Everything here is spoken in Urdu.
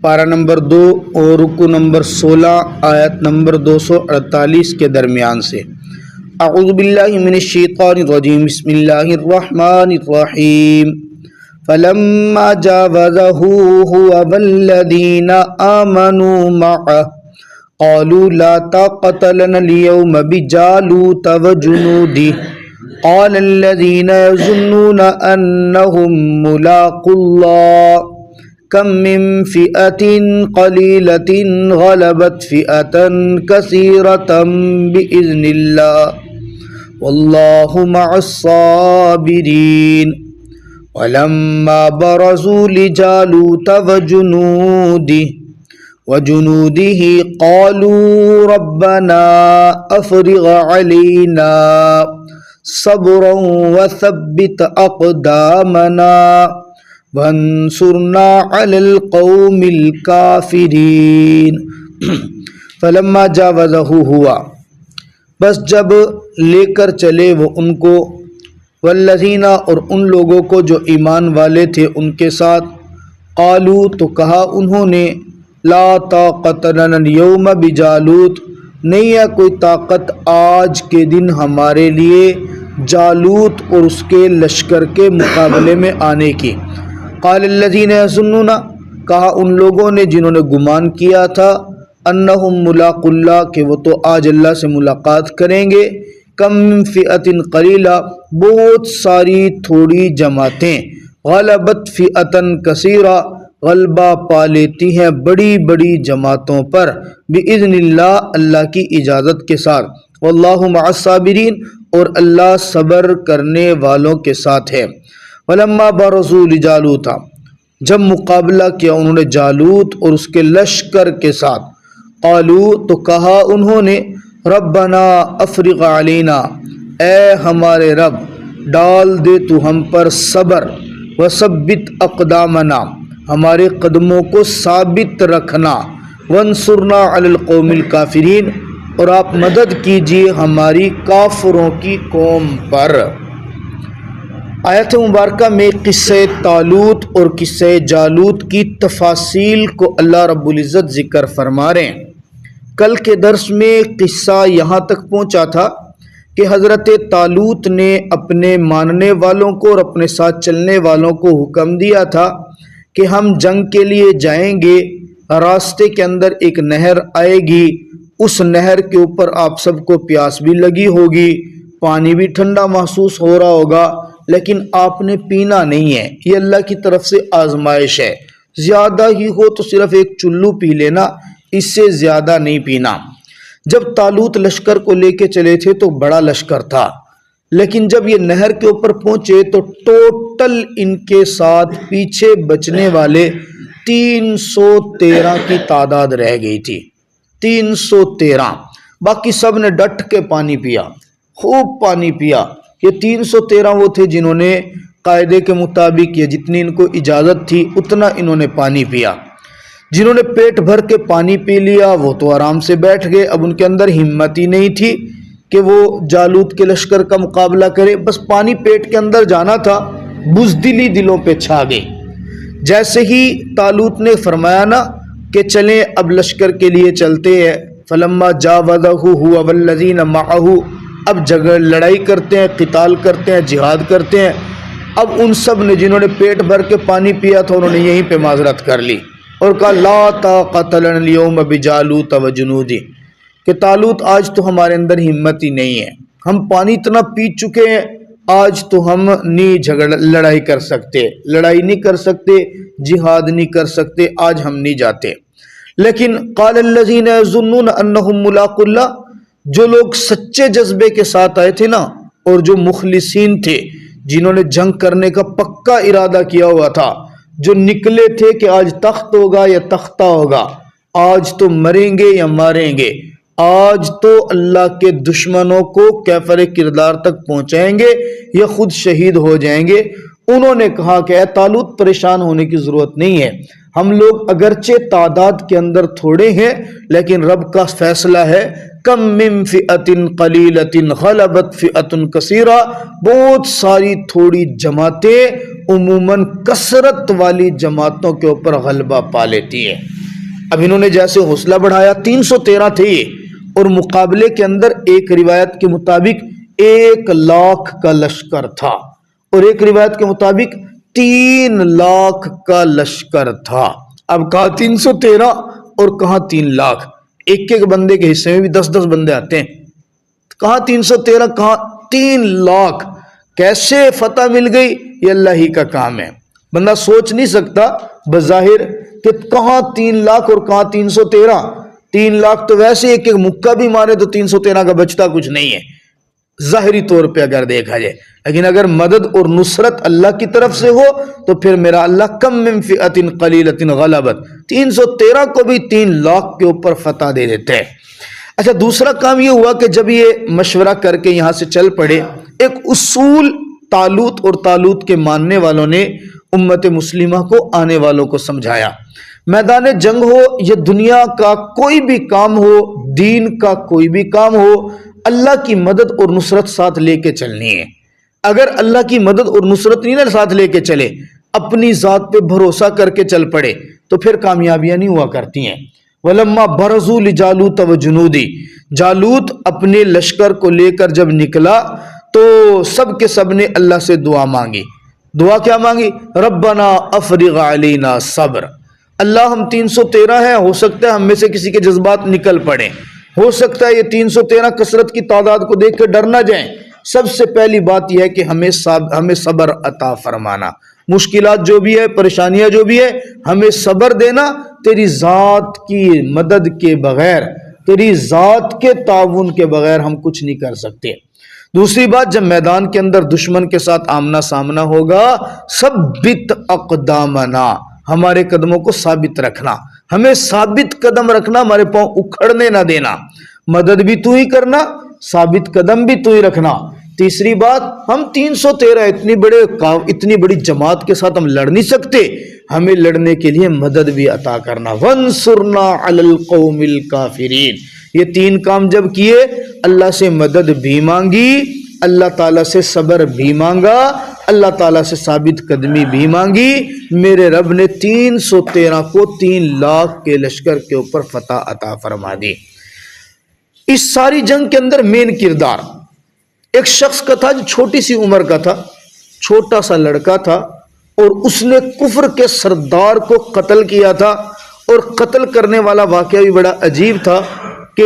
پارہ نمبر 2 اور رکو نمبر 16 آیت نمبر 248 کے درمیان سے۔ اعوذ باللہ من الشیطان الرجیم، بسم اللہ الرحمن الرحیم۔ فلما جاوزه هو والذین آمنوا معه قالوا لا طاقة لنا اليوم بجالوت وجنوده قال الذين يظنون أنهم ملاقو الله كم من فئة قليلة غلبت فئة كثيرة بإذن الله والله مع الصابرين ولما برزوا لجالوت وجنوده قالوا ربنا أفرغ علينا صبرا وثبت أقدامنا وانصرنا على القوم الكافرين۔ فلما جاوزه ہوا، بس جب لے کر چلے وہ ان کو، والذین اور ان لوگوں کو جو ایمان والے تھے ان کے ساتھ، قالوا تو کہا انہوں نے، لا طاقت لنا اليوم بجالوت، نہیں ہے کوئی طاقت آج کے دن ہمارے لیے جالوت اور اس کے لشکر کے مقابلے میں آنے کی۔ قال الذین یظنون، کہا ان لوگوں نے جنہوں نے گمان کیا تھا، انہم ملاق اللہ، کہ وہ تو آج اللہ سے ملاقات کریں گے، کم من فئۃ قلیلہ، بہت ساری تھوڑی جماعتیں، غلبت فئۃ کثیرہ، غلبہ پا لیتی ہیں بڑی بڑی جماعتوں پر، باذن اللہ، اللہ کی اجازت کے ساتھ، واللہ مع الصابرین، اور اللہ صبر کرنے والوں کے ساتھ ہے۔ ولما برزوا لجالوت، جب مقابلہ کیا انہوں نے جالوت اور اس کے لشکر کے ساتھ، قالوا تو کہا انہوں نے، ربنا افرغ علینا، اے ہمارے رب ڈال دے تو ہم پر صبر، وثبت اقدامنا، ہمارے قدموں کو ثابت رکھنا، وانصرنا علی القوم الکافرین، اور آپ مدد کیجیے ہماری کافروں کی قوم پر۔ آیت مبارکہ میں قصہ طالوت اور قصہ جالوت کی تفاصیل کو اللہ رب العزت ذکر فرما رہے ہیں۔ کل کے درس میں قصہ یہاں تک پہنچا تھا کہ حضرت طالوت نے اپنے ماننے والوں کو اور اپنے ساتھ چلنے والوں کو حکم دیا تھا کہ ہم جنگ کے لیے جائیں گے، راستے کے اندر ایک نہر آئے گی، اس نہر کے اوپر آپ سب کو پیاس بھی لگی ہوگی، پانی بھی ٹھنڈا محسوس ہو رہا ہوگا، لیکن آپ نے پینا نہیں ہے، یہ اللہ کی طرف سے آزمائش ہے، زیادہ ہی ہو تو صرف ایک چلو پی لینا، اس سے زیادہ نہیں پینا۔ جب طالوت لشکر کو لے کے چلے تھے تو بڑا لشکر تھا، لیکن جب یہ نہر کے اوپر پہنچے تو ٹوٹل ان کے ساتھ پیچھے بچنے والے 313 کی تعداد رہ گئی تھی، 313، باقی سب نے ڈٹ کے پانی پیا، خوب پانی پیا۔ یہ 313 وہ تھے جنہوں نے قاعدے کے مطابق، یہ جتنی ان کو اجازت تھی اتنا انہوں نے پانی پیا۔ جنہوں نے پیٹ بھر کے پانی پی لیا وہ تو آرام سے بیٹھ گئے، اب ان کے اندر ہمت ہی نہیں تھی کہ وہ جالوت کے لشکر کا مقابلہ کرے، بس پانی پیٹ کے اندر جانا تھا، بزدلی دلوں پہ چھا گئی۔ جیسے ہی طالوت نے فرمایا نا کہ چلیں اب لشکر کے لیے چلتے ہیں، فلما جاوزہ ہوا والذین معہ، اب جگہ لڑائی کرتے ہیں، قتال کرتے ہیں، جہاد کرتے ہیں۔ اب ان سب نے جنہوں نے پیٹ بھر کے پانی پیا تھا انہوں نے یہیں پہ معذرت کر لی اور کہا لا طاقت لنا اليوم بجالوت وجنودہ، کہ طالوت آج تو ہمارے اندر ہمت ہی نہیں ہے، ہم پانی اتنا پی چکے ہیں، آج تو ہم نہیں لڑائی کر سکتے، لڑائی نہیں کر سکتے، جہاد نہیں کر سکتے، آج ہم نہیں جاتے۔ لیکن قال الذین یظنون انہم ملاقو اللہ، جو لوگ سچے جذبے کے ساتھ آئے تھے نا، اور جو مخلصین تھے، جنہوں نے جنگ کرنے کا پکا ارادہ کیا ہوا تھا، جو نکلے تھے کہ آج تخت ہوگا یا تختہ ہوگا، آج تو مریں گے یا ماریں گے، آج تو اللہ کے دشمنوں کو کیفر کردار تک پہنچائیں گے یا خود شہید ہو جائیں گے، انہوں نے کہا کہ اے طالوت پریشان ہونے کی ضرورت نہیں ہے، ہم لوگ اگرچہ تعداد کے اندر تھوڑے ہیں لیکن رب کا فیصلہ ہے، کم من فئۃ قلیلۃ غلبت فئۃ کثیرہ، بہت ساری تھوڑی جماعتیں عموماً کثرت والی جماعتوں کے اوپر غلبہ پا لیتی ہے۔ اب انہوں نے جیسے حوصلہ بڑھایا، 313 تھے اور مقابلے کے اندر ایک روایت کے مطابق 1,00,000 کا لشکر تھا اور ایک روایت کے مطابق 3,00,000 کا لشکر تھا۔ اب کہاں 313 اور کہاں 3,00,000، ایک ایک بندے کے حصے میں بھی 10-10 بندے آتے ہیں، کہاں 313 کہاں 3,00,000، کیسے فتح مل گئی؟ یہ اللہ ہی کا کام ہے۔ بندہ سوچ نہیں سکتا بظاہر کہ کہاں 3,00,000 اور کہاں 313۔ 3,00,000 تو ویسے ایک ایک مکہ بھی مارے تو 313 کا بچتا کچھ نہیں ہے ظاہری طور پہ اگر دیکھا جائے، لیکن اگر مدد اور نصرت اللہ کی طرف سے ہو تو پھر میرا اللہ کم من فئۃ قلیلۃ غلبت، 313 کو بھی 3,00,000 کے اوپر فتح دے دیتے ہیں۔ اچھا، دوسرا کام یہ ہوا کہ جب یہ مشورہ کر کے یہاں سے چل پڑے، ایک اصول طالوت اور طالوت کے ماننے والوں نے امت مسلمہ کو آنے والوں کو سمجھایا، میدان جنگ ہو یا دنیا کا کوئی بھی کام ہو، دین کا کوئی بھی کام ہو، اللہ کی مدد اور نصرت ساتھ لے کے چلنی ہے۔ اگر اللہ کی مدد اور نصرت نہیں نہ ساتھ لے کے چلے، اپنی ذات پہ بھروسہ کر کے چل پڑے تو پھر کامیابیاں نہیں ہوا کرتی ہیں۔ وَلَمَّا بَرَزُوا لِجَالُوتَ وَجُنُودِهِ، جالوت اپنے لشکر کو لے کر جب نکلا تو سب کے سب نے اللہ سے دعا مانگی۔ دعا کیا مانگی؟ ربنا افرغ علینا صبر، اللہ ہم 313 ہیں، ہو سکتا ہے ہم میں سے کسی کے جذبات نکل پڑیں، ہو سکتا ہے یہ 313 کثرت کی تعداد کو دیکھ کر ڈر نہ جائیں، سب سے پہلی بات یہ ہے کہ ہمیں صبر عطا فرمانا، مشکلات جو بھی ہے، پریشانیاں جو بھی ہے، ہمیں صبر دینا، تیری ذات کی مدد کے بغیر، تیری ذات کے تعاون کے بغیر ہم کچھ نہیں کر سکتے۔ دوسری بات، جب میدان کے اندر دشمن کے ساتھ آمنا سامنا ہوگا، ثبت اقدامنا، ہمارے قدموں کو ثابت رکھنا، ہمیں ثابت قدم رکھنا، ہمارے پاؤں اکھڑنے نہ دینا، مدد بھی تو ہی کرنا، ثابت قدم بھی تو ہی رکھنا۔ تیسری بات، ہم 313 اتنی بڑی جماعت کے ساتھ ہم لڑ نہیں سکتے، ہمیں لڑنے کے لیے مدد بھی عطا کرنا، وانصرنا علی القوم الکافرین۔ یہ 3 کام جب کیے، اللہ سے مدد بھی مانگی، اللہ تعالیٰ سے صبر بھی مانگا، اللہ تعالیٰ سے ثابت قدمی بھی مانگی، میرے رب نے 313 کو 3,00,000 کے لشکر کے اوپر فتح عطا فرما دی۔ اس ساری جنگ کے اندر مین کردار ایک شخص کا تھا جو چھوٹی سی عمر کا تھا، چھوٹا سا لڑکا تھا، اور اس نے کفر کے سردار کو قتل کیا تھا، اور قتل کرنے والا واقعہ بھی بڑا عجیب تھا کہ